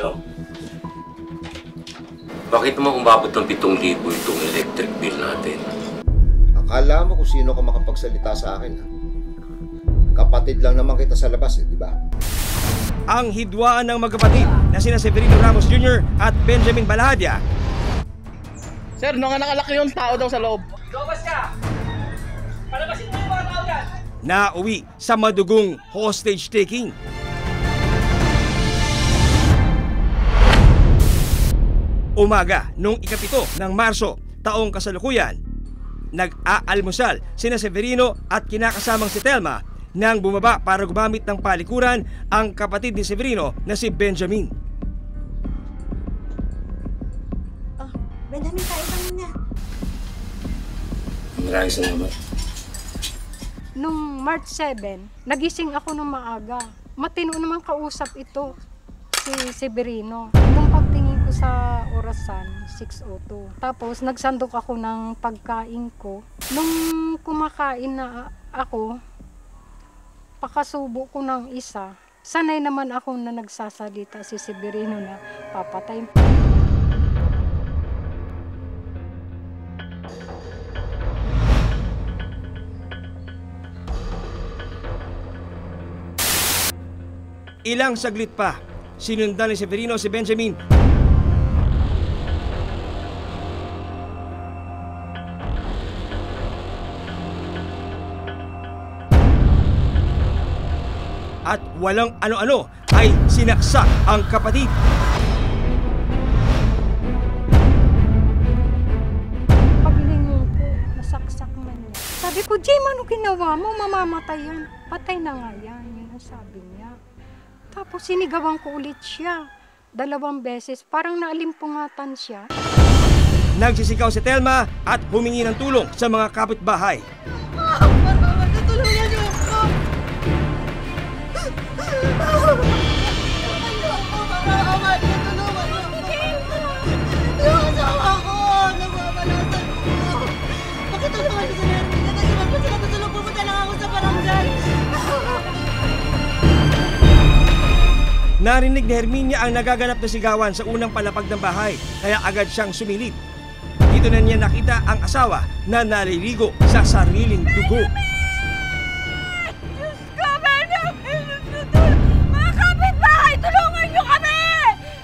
Ano? Bakit naman umabot ng 7,000 itong electric bill natin? Akala mo kung sino ka makapagsalita sa akin, ha? Kapatid lang naman kita sa labas, di ba? Ang hidwaan ng magkapatid na sina Severino Ramos Jr. at Benjamin Balahadia. Sir, nung nakalaki yung tao daw sa loob. Lumabas ka! Palabasin mo yung mga tao yan! Nauwi sa madugong hostage taking. Umaga nung ika-7 ng Marso, taong kasalukuyan, nag-aalmusal sina Severino at kinakasamang si Telma nang bumaba para gumamit ng palikuran ang kapatid ni Severino na si Benjamin. Oh, Benjamin, kain ka muna. Maraming salamat. Nung March 7, nagising ako ng maaga. Matino naman kausap ito, si Severino. Nung pagtingin ko sa orasan, 6:02. Tapos nagsandok ako ng pagkain ko. Nung kumakain na ako, pakasubo ko ng isa. Sanay naman ako na nagsasalita si Severino na papatay. Ilang saglit pa, sinundan ni Severino si Benjamin at walang ano-ano ay sinaksak ang kapatid. Paglingon ko, nasaksak man niya. Sabi ko, Jim, ano ginawa mo? Mamamatay yan. Patay na nga yan. Yun ang sabi niya. Tapos sinigawan ko ulit siya. 2 beses. Parang naalimpungatan siya. Nagsisigaw si Telma at humingi ng tulong sa mga kapitbahay. Tutulungan niyo ako! Yung asawa ko! Nagmamalasan ko! Pakitulungan niyo sa Nermina kasi magpasikatutulong pumunta lang ako sa barangay! Narinig ni Herminia ang nagaganap na sigawan sa unang palapag ng bahay, kaya agad siyang sumilip. Dito na niya nakita ang asawa na naliligo sa sariling dugo. Diyos ko, Benjamin! Mga kapitbahay, tulungan niyo kami!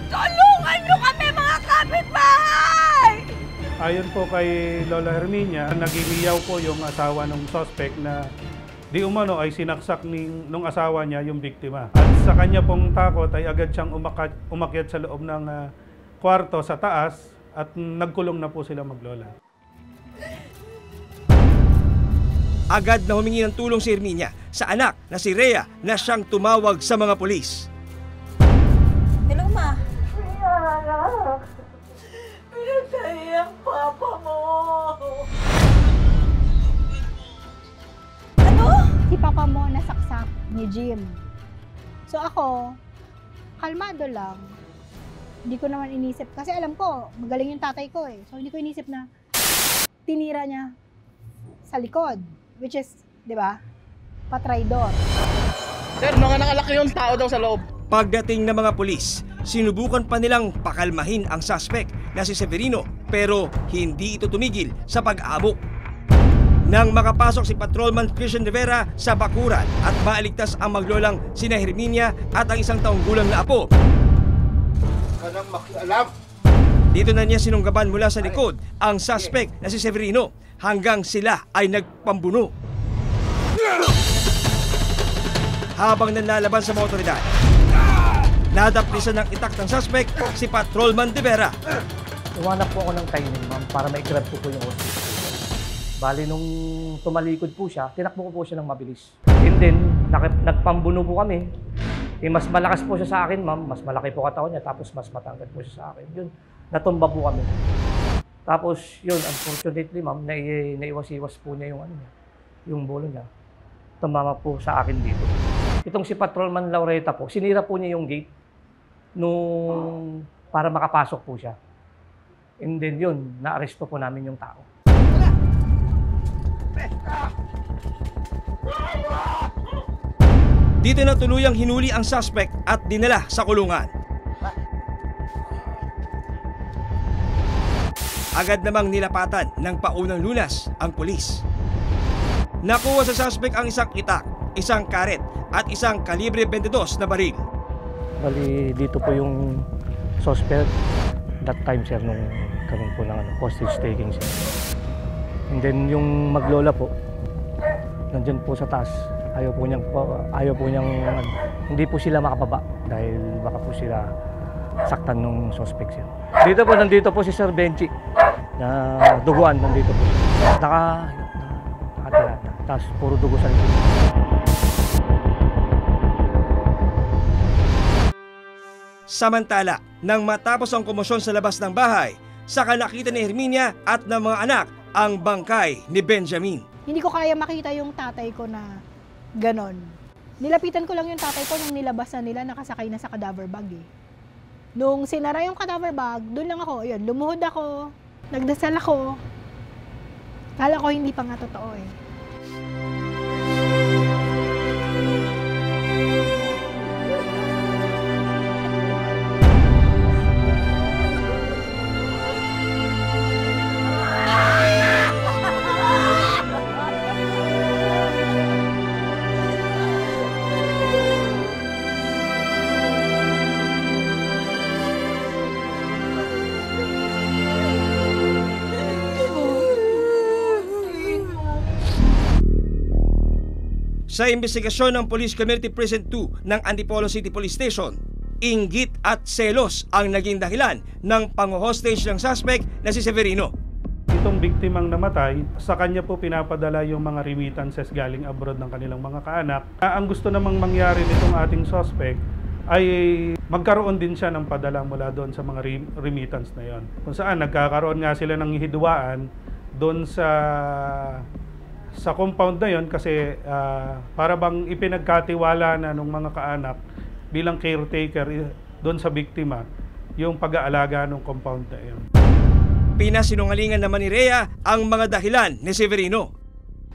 Tulungan niyo kami, mga kapitbahay! Ayon po kay Lola Herminia, nagiliyaw po yung asawa ng suspect na di umano ay sinaksak nung asawa niya yung biktima. At sa kanya pong takot ay agad siyang umakyat sa loob ng kwarto sa taas at nagkulong na po sila maglola. Agad na humingi ng tulong si Herminia sa anak na si Rhea na siyang tumawag sa mga pulis. Hello, Ma. Pinatay ang papa mo. Ano? Si papa mo nasaksak ni Jim. So ako, kalmado lang. Hindi ko naman inisip, kasi alam ko, magaling yung tatay ko eh. So hindi ko inisip na tinira niya sa likod. Which is, di ba, patraidor. Sir, nung nakalaki yung tao daw sa loob. Pagdating ng mga pulis, sinubukan pa nilang pakalmahin ang suspect na si Severino pero hindi ito tumigil sa pag-abok. Nang makapasok si Patrolman Christian Rivera sa bakuran at maaligtas ang maglolang sina Herminia at ang 1 taong gulang na apo, Kanang makialam. dito na niya sinunggaban mula sa likod ang suspect na si Severino hanggang sila ay nagpambuno. Habang nanlalaban sa mga otoridad, nadaplisan ng itak ng suspect si Patrolman Rivera. Umanap po ako ng timing, ma'am, para ma-grab ko po yung hostage. Bali, nung tumalikod po siya, tinakbo ko po siya ng mabilis. And then, nagpambuno po kami. Mas malakas po siya sa akin, ma'am. Mas malaki po katawan niya, tapos mas matangkad po siya sa akin. Yun, natumba po kami. Tapos, yun, unfortunately, ma'am, naiwas-iwas po niya yung bolo niya. Tumama po sa akin dito. Itong si Patrolman Laureta po, sinira po niya yung gate para makapasok po siya. And then yun, na-aresto po namin yung tao. Dito na tuluyang hinuli ang suspect at dinala sa kulungan. agad namang nilapatan ng paunang lunas ang pulis. Nakuha sa suspect ang isang itak, isang karet at isang kalibre 22 na baril. Bali, dito po yung suspect that time, sir, nung karoon po ng hostage taking, sir. And then yung maglola po, nandyan po sa taas. Ayaw po niyang hindi po sila makababa dahil baka po sila saktan ng suspect, sir. Nandito po si Sir Benji na duguan, nandito po. Nakatira na. Tapos puro dugo sa likod. Samantala, nang matapos ang komosyon sa labas ng bahay, saka nakita ni Herminia at ng mga anak ang bangkay ni Benjamin. Hindi ko kaya makita yung tatay ko na ganon. Nilapitan ko lang yung tatay ko nung nilabas na nila, nakasakay na sa cadaver bag eh. Nung sinara yung cadaver bag, doon lang ako, yun, lumuhod ako, nagdasal ako. Kala ko hindi pa nga totoo eh. Sa investigasyon ng Police Community Precinct 2 ng Antipolo City Police Station, inggit at selos ang naging dahilan ng pang-hostage ng suspect na si Severino. Itong biktimang namatay, sa kanya po pinapadala yung mga remittances galing abroad ng kanilang mga kaanak. Ang gusto namang mangyari nitong ating suspect ay magkaroon din siya ng padala mula doon sa mga remittance na yon. Kung saan nagkakaroon nga sila ng hidwaan doon sa compound na yon kasi para bang ipinagkatiwala na ng mga kaanak bilang caretaker doon sa biktima yung pag-aalaga ng compound na yon. Pinasinungalingan naman ni Rhea ang mga dahilan ni Severino.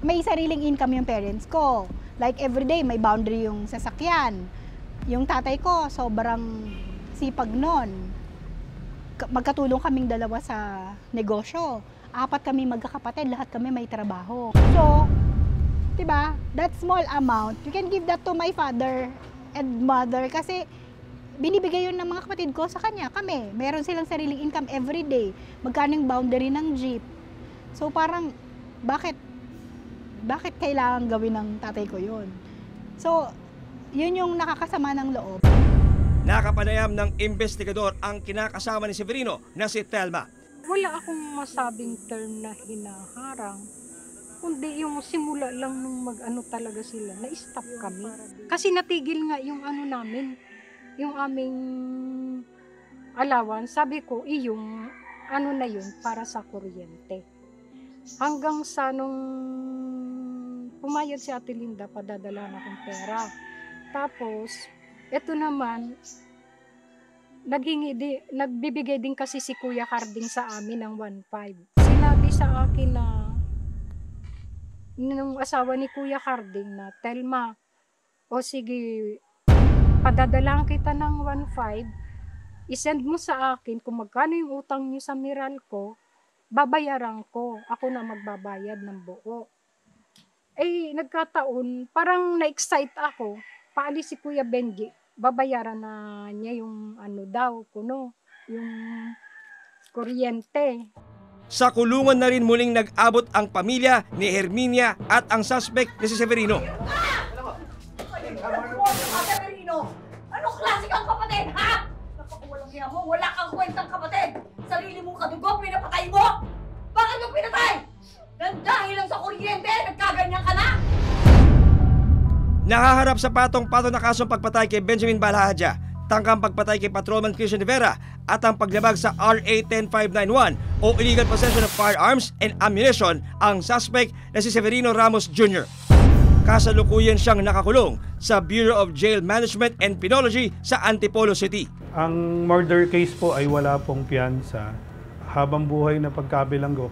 May sariling income yung parents ko. Like everyday may boundary yung sasakyan. Yung tatay ko sobrang sipag nun. Magkatulong kaming dalawa sa negosyo. 4 kami magkakapatid, lahat kami may trabaho. So, 'di ba? That small amount, you can give that to my father and mother kasi binibigay yun ng mga kapatid ko sa kanya. Kami, meron silang sariling income every day. Magkano yung boundary ng jeep? So parang, bakit kailangan gawin ng tatay ko yun? So, yun yung nakakasama ng loob. Nakapanayam ng investigador ang kinakasama ni Severino na si Telma. Wala akong masabing term na hinaharang, kundi yung simula lang nung mag-ano talaga sila, na-stop kami. Kasi natigil nga yung ano namin, yung aming allowance. Sabi ko, yung ano na yun para sa kuryente. Hanggang sa nung pumayag si Ate Linda, padadala na akong pera. Tapos, eto naman, nagbibigay din kasi si Kuya Carding sa amin ng 1.5. Sinabi sa akin na nung asawa ni Kuya Carding na, Telma, o sige, padadalaan kita ng 1.5, isend mo sa akin kung magkano yung utang niyo sa Meralco, babayaran ko. Ako na magbabayad ng buo. Eh, nagkataon, parang na-excite ako. Paalis si Kuya Benji, babayaran na niya yung ano daw, kuno, yung kuryente. Sa kulungan na rin muling nag-abot ang pamilya ni Herminia at ang suspect na si Severino. Severino, anong klase kang kapatid, ha? Napakawalang hiya mo, wala kang kwentang kapatid. Sarili mong kadugo, pinapatay mo? Bakit mo pinatay? Nang dahil lang sa kuryente, nagkaganyan ka na? Nahaharap sa patong-patong na kasong pagpatay kay Benjamin Balhaja, tangkang pagpatay kay Patrolman Christian Rivera at ang paglabag sa RA 10591 o illegal possession of firearms and ammunition ang suspect na si Severino Ramos Jr. Kasalukuyan siyang nakakulong sa Bureau of Jail Management and Penology sa Antipolo City. Ang murder case po ay wala pong piyansa, habang buhay na pagkabilanggo.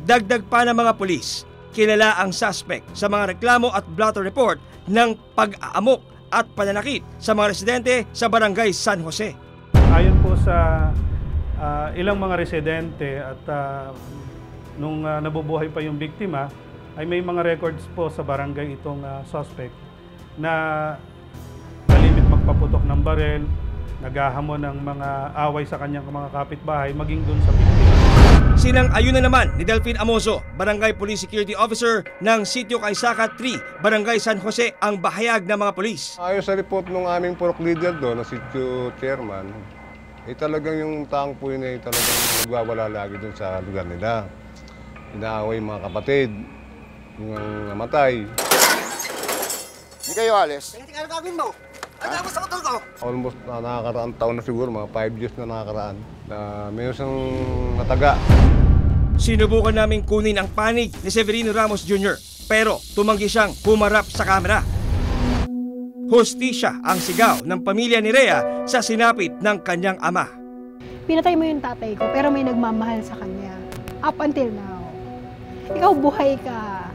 Dagdag pa ng mga pulis, kilala ang suspect sa mga reklamo at blotter report ng pag-aamok at pananakit sa mga residente sa Barangay San Jose. Ayon po sa ilang mga residente at nung nabubuhay pa yung biktima, ay may mga records po sa barangay itong suspect na malimit magpaputok ng barel, naghahamon ng mga away sa kanyang mga kapitbahay, maging dun sa biktima. Sinang-ayun na naman ni Delphine Amoso, Barangay Police Security Officer ng Sitio Kaisaka 3, Barangay San Jose, ang bahayag ng mga pulis. Ayon sa report ng aming purok leader doon, na Sitio Chairman, talagang yung taong po yun ay talagang nagwawala lagi doon sa lugar nila. Inaaway mga kapatid, yung namatay. Hindi kayo alis. Ano gagawin mo? Ano gagawin sa motor ko? Almost nakakaraang taon na siguro, mga 5 years na nakakaraan, na may isang nataga. Sinubukan naming kunin ang panig ni Severino Ramos Jr. pero tumanggi siyang humarap sa kamera. Hustisya ang sigaw ng pamilya ni Rhea sa sinapit ng kanyang ama. Pinatay mo yung tatay ko, pero may nagmamahal sa kanya. Up until now. Ikaw buhay ka.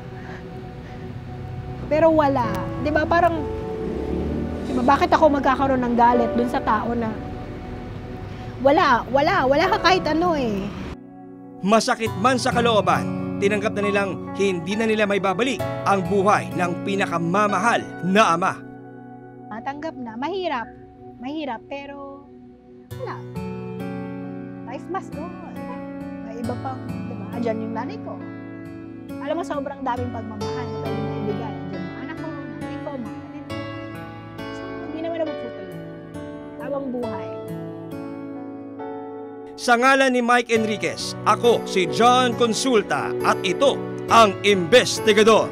Pero wala. Di ba parang, di ba, bakit ako magkakaroon ng galit dun sa tao na wala ka kahit ano eh. Masakit man sa kalooban, tinanggap na nilang hindi na nila may babalik ang buhay ng pinakamamahal na ama. Matanggap na, mahirap, pero wala. Life must go on. May iba pang, di ba, andyan yung nanay ko. Alam mo, sobrang daming pagmamahal na pwede na ibigay. Andyan yung anak ko, nanay ko, mga kapatid ko. So, hindi naman napuputol. Habang buhay. Sa ngalan ni Mike Enriquez, ako si John Consulta at ito ang Investigador.